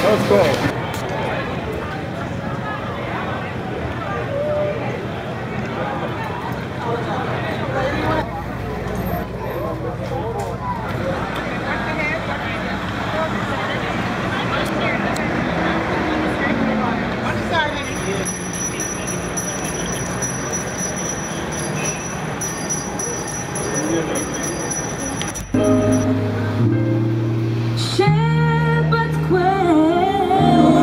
That was cool. Shepherd's Quay.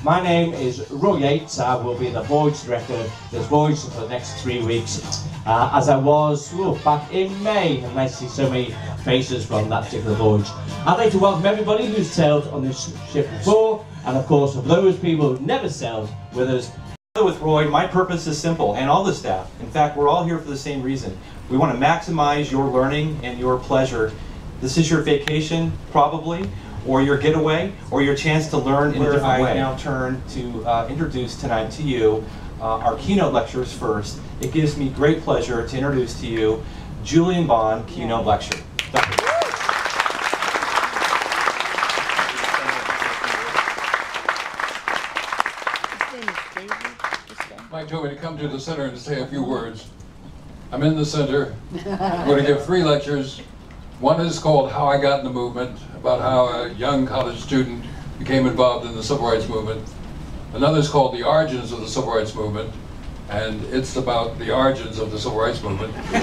My name is Roy Yates. I will be the voyage director of this voyage for the next 3 weeks, as I was back in May, and nice to see so many faces from that particular voyage. I'd like to welcome everybody who's sailed on this ship before, and of course, for those people who've never sailed with us. With Roy, my purpose is simple, and all the staff. In fact, we're all here for the same reason. We want to maximize your learning and your pleasure. This is your vacation, probably, or your getaway, or your chance to learn in a different way. I now turn to introduce tonight to you our keynote lecturers first. It gives me great pleasure to introduce to you Julian Bond, keynote lecturer. Mike told me to come to the center and say a few words. I'm in the center. I'm going to give 3 lectures. One is called How I Got in the Movement, about how a young college student became involved in the civil rights movement. Another is called The Origins of the Civil Rights Movement, and it's about the origins of the civil rights movement. And the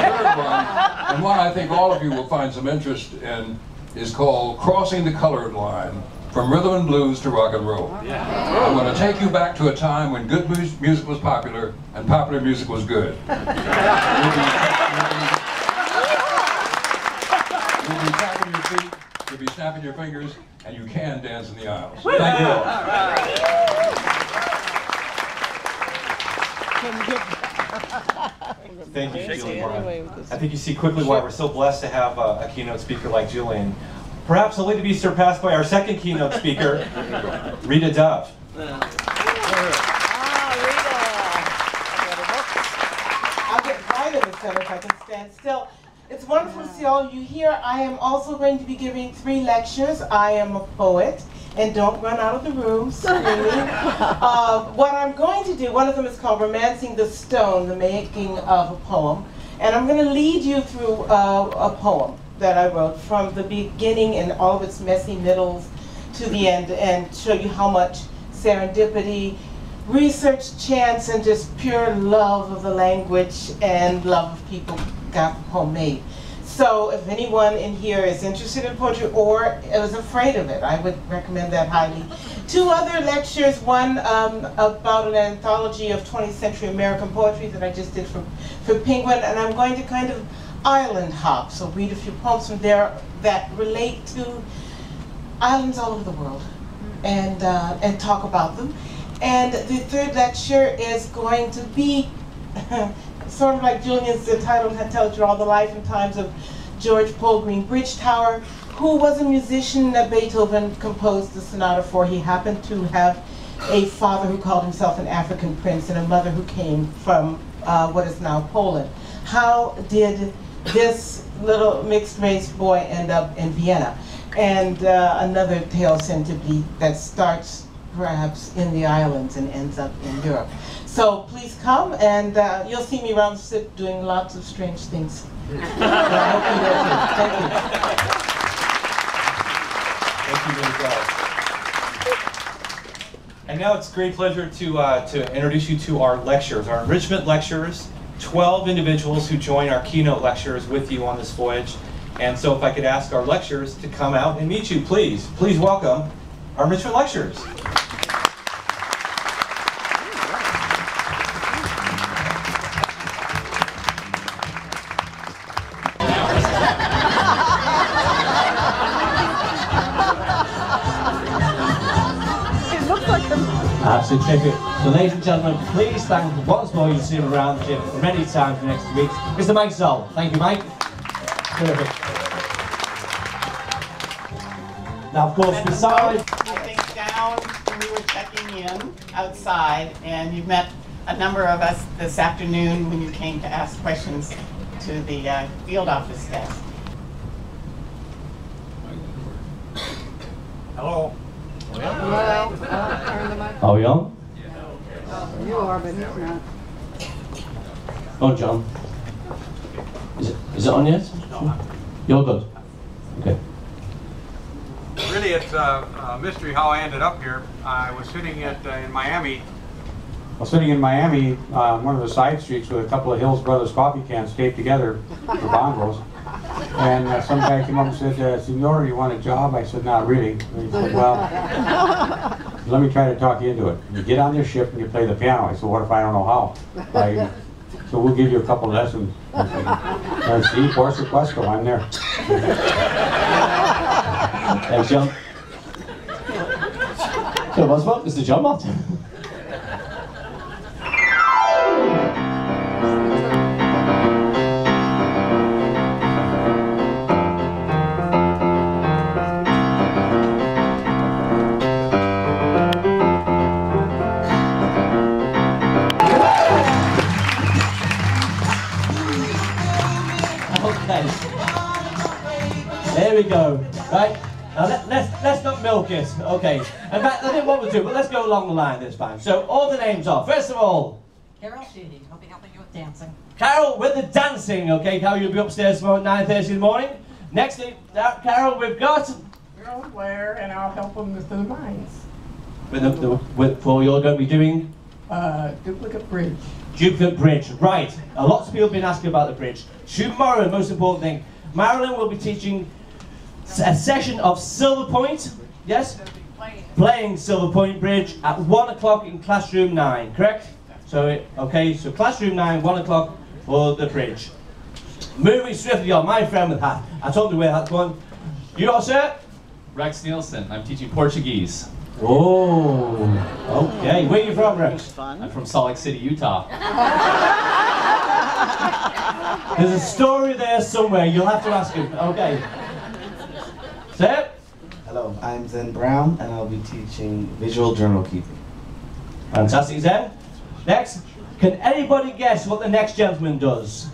third one, and one I think all of you will find some interest in, is called Crossing the Colored Line, from rhythm and blues to rock and roll. I'm going to take you back to a time when good music was popular and popular music was good. You'll be tapping your feet, you'll be snapping your fingers, and you can dance in the aisles. Thank you all. Thank you, Julian. I think you see quickly why we're so blessed to have a keynote speaker like Julian. Perhaps only to be surpassed by our second keynote speaker, Rita Dove. I'll get right in the center if I can stand still. It's wonderful to see all of you here. I am also going to be giving 3 lectures. I am a poet, and don't run out of the room screaming. What I'm going to do, one of them is called Romancing the Stone, the making of a poem. And I'm going to lead you through a poem that I wrote from the beginning and all of its messy middles to the end, and show you how much serendipity, research, chance, and just pure love of the language and love of people got the poem made. So if anyone in here is interested in poetry or is afraid of it, I would recommend that highly. 2 other lectures, one about an anthology of 20th century American poetry that I just did for Penguin, and I'm going to kind of island hop, so read a few poems from there that relate to islands all over the world, and talk about them. And the 3rd lecture is going to be sort of like Julian's title tells you, all the life and times of George Polgreen Bridgetower, who was a musician that Beethoven composed the sonata for. He happened to have a father who called himself an African prince and a mother who came from what is now Poland. How did this little mixed-race boy end up in Vienna? And another tale sensibly that starts perhaps in the islands and ends up in Europe. So please come, and you'll see me around the ship doing lots of strange things. I hope you will too. Thank you. And now it's a great pleasure to introduce you to our lecturers, our enrichment lecturers, 12 individuals who join our keynote lecturers with you on this voyage. And so if I could ask our lecturers to come out and meet you, please. Please welcome our enrichment lecturers. Absolutely terrific. So ladies and gentlemen, please thank once more, you've seen him around the ship many times in the next 2 weeks, Mr. Mike Zoll. Thank you, Mike. Perfect. Now, of course, besides... I think down when we were checking in outside, and you met a number of us this afternoon when you came to ask questions to the field office staff. Hello. Are we on? You are, but he's not. Oh, John. Is it on yet? No. You're good. Okay. Really, it's a mystery how I ended up here. I was sitting in Miami. While sitting in Miami on one of the side streets with a couple of Hills Brothers coffee cans taped together for bongos. And some guy came up and said, Senor, you want a job? I said, not really. And he said, well, let me try to talk you into it. You get on this ship and you play the piano. I said, what if I don't know how? So we'll give you a couple lessons. And see, por supuesto, I'm there. Thanks, John. So what's what? Mr. John Martin. There we go. Right. Now let's not milk it. Okay. In fact, I didn't want to do, but let's go along the line this time. So all the names are, first of all, Carol Sheedy, I'll be helping you with dancing. Carol with the dancing. Okay, Carol, you'll be upstairs tomorrow at 9:30 in the morning. Next, Carol, we've got Girl Blair, and I'll help them with the mines. For you're going to be doing Duplicate bridge. duplicate bridge. Right. Lots of people have been asking about the bridge. Tomorrow, most important thing, Marilyn will be teaching a session of Silver Point, yes? Playing Silver Point Bridge at 1 o'clock in classroom 9, correct? So, okay, so classroom 9, 1 o'clock for the bridge. Moving swiftly on, my friend with hat. I told you where that's going. You are, sir? Rex Nielsen. I'm teaching Portuguese. Oh, okay. Where are you from, Rex? I'm from Salt Lake City, Utah. There's a story there somewhere. You'll have to ask him. Okay. Sir? Hello, I'm Zen Brown, and I'll be teaching visual journal keeping. Fantastic, Zen. Next, can anybody guess what the next gentleman does?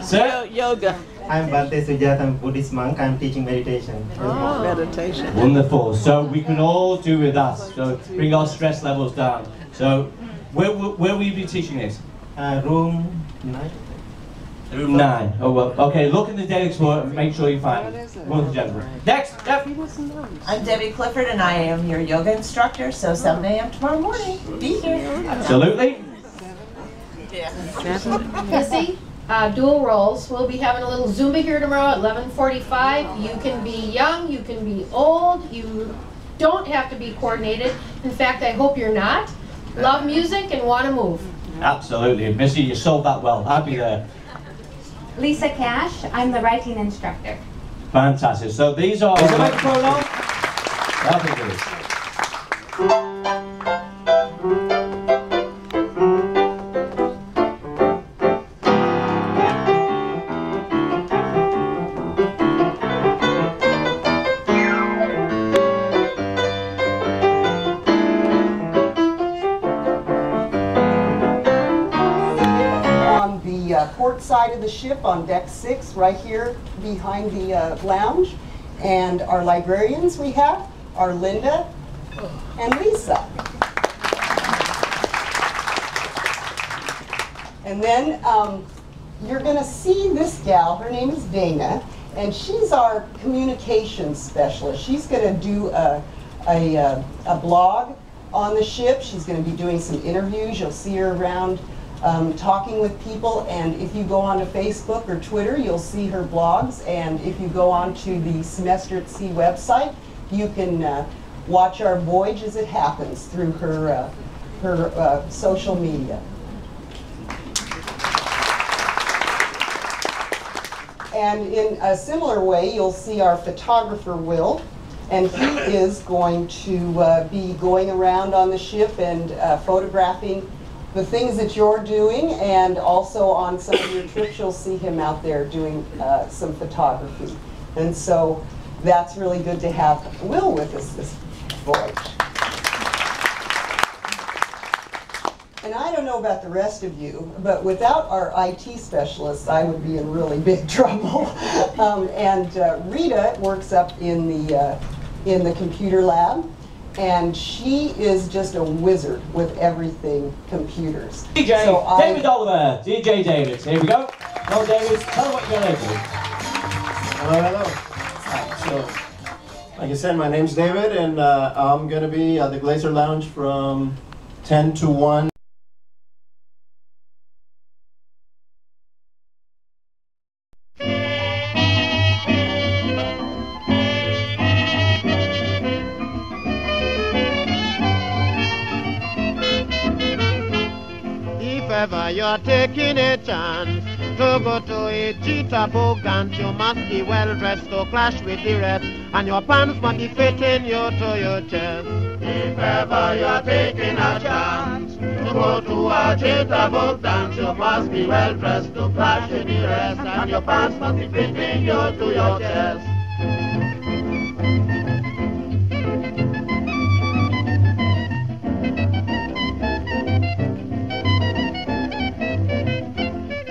Sir? Yoga. I'm Bhante Sujat, I'm Buddhist monk, I'm teaching meditation. Meditation. Wonderful. So we can all do with that. So bring our stress levels down. So where will you be teaching this? Room 9. Room 9. Oh well. Okay. Look in the Daily Explorer and make sure you find it. Wonderful, gentlemen. Next. Yep. I'm Debbie Clifford and I am your yoga instructor. So 7 a.m. tomorrow morning. Be here. Absolutely. Missy, dual roles. We'll be having a little Zumba here tomorrow at 11:45. You can be young, you can be old, you don't have to be coordinated. In fact, I hope you're not. Love music and want to move. Absolutely. Missy, you sold that well. I'll be there. Lisa Cash, I'm the writing instructor. Fantastic. So these are... Is the microphone on? I think it is. Port side of the ship on deck 6, right here behind the lounge. And our librarians we have are Linda and Lisa. And then you're going to see this gal. Her name is Dana, and she's our communications specialist. She's going to do a blog on the ship. She's going to be doing some interviews. You'll see her around talking with people, and if you go onto Facebook or Twitter, you'll see her blogs, and if you go onto the Semester at Sea website, you can watch our voyage as it happens through her social media. And in a similar way, you'll see our photographer, Will, and he is going to be going around on the ship and photographing the things that you're doing, and also on some of your trips you'll see him out there doing some photography. And so that's really good to have Will with us this voyage. And I don't know about the rest of you, but without our IT specialists, I would be in really big trouble. And Rita works up in the computer lab, and she is just a wizard with everything computers. DJ so David Oliver, DJ David. Here we go. Well, David, tell them what you're going to do. Hello, hello. So, like I said, my name's David, and I'm going to be at the Glacier Lounge from 10 to 1. ever you're taking a chance to go to a jitterbug dance, you must be well dressed to clash with the rest, and your pants must be fitting you to your chest. If ever you're taking a chance to go to a jitterbug dance, you must be well dressed to clash with the rest, and your pants must be fitting you to your chest.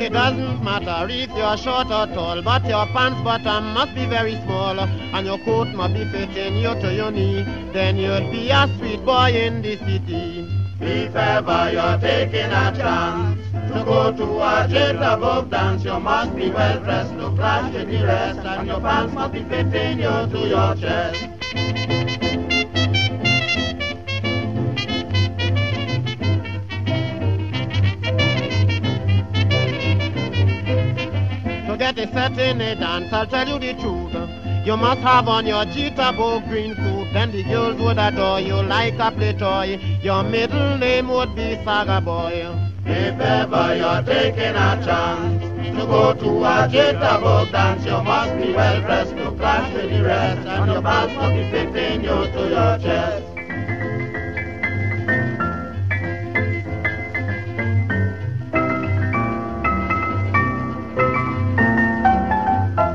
It doesn't matter if you're short or tall, but your pants bottom must be very small, and your coat must be fitting you to your knee. Then you'll be a sweet boy in the city. If ever you're taking a chance to go to a jitterbug dance, you must be well dressed to clash with the rest, and your pants must be fitting you to your chest. To get a set in a dance, I'll tell you the truth, you must have on your jitterbug green suit. Then the girls would adore you like a play toy. Your middle name would be Saga Boy. If ever you're taking a chance to go to a jitterbug dance, you must be well dressed to clash with the rest, and your pants must be fitting you to your chest.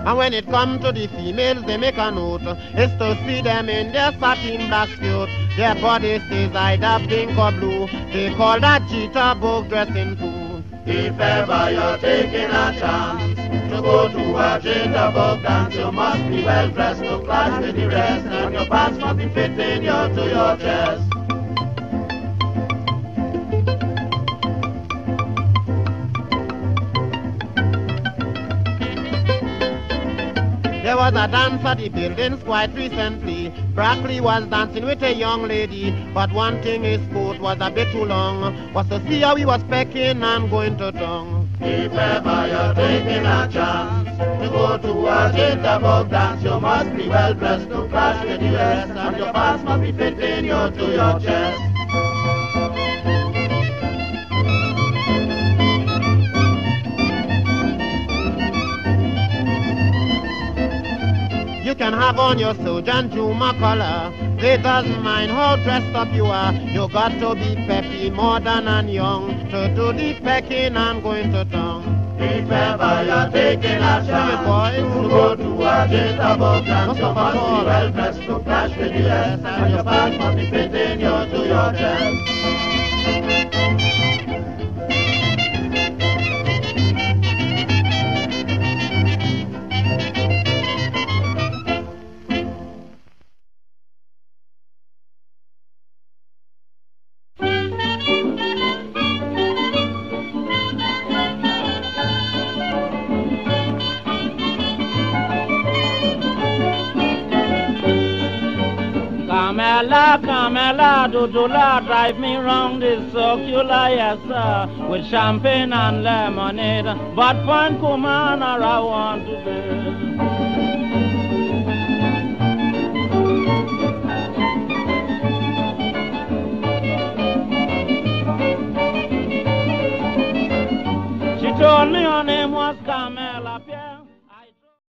And when it comes to the females, they make a note, is to see them in their satin black suit. Their body says either pink or blue. They call that jitterbug dressing too. If ever you're taking a chance to go to a jitterbug dance, you must be well dressed to clash with the rest, and your pants must be fitting you to your chest. There was a dance at the buildings quite recently. Brackley was dancing with a young lady, but one thing his coat was a bit too long, was to see how he was pecking and going to tongue. If ever you're taking a chance to go to a jitterbug dance, you must be well dressed to clash with the rest, and your pants must be fitting you to your chest. You can have on your Sojan Juma color. It doesn't mind how dressed up you are. You got to be peppy, modern and young to do the pecking and going to town. If ever you're taking a chance to go to a jitterbug dance, you must be well dressed to clash with the rest, and your pants must be fitting you to your chest. Camela, Dudula, drive me round this circular, yes sir, with champagne and lemonade, but fun commander I want to be. She told me her name was Camela Pierre.